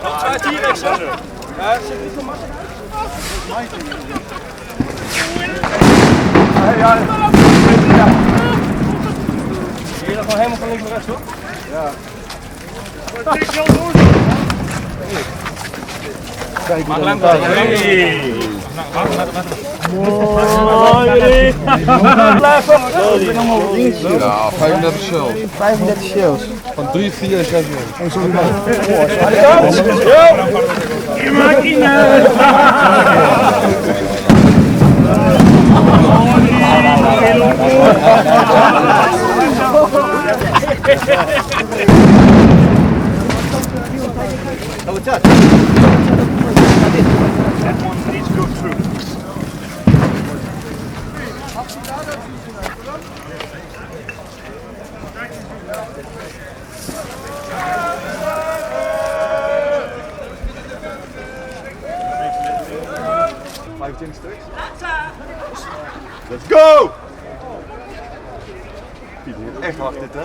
Nog 2 T-Rex, hè? Ja, er zit niet veel massa in. Ja. Zie je dat gewoon helemaal van links naar rechts, hoor? Ja. Kijk, maar lang blijven. Ja, 35 shells. 35 shells. Van 3, 4 en 6 uur. En zo maar. Je maakt in. Oh, what's that? That one needs to go through. Let's go! Echt hard dit, hè?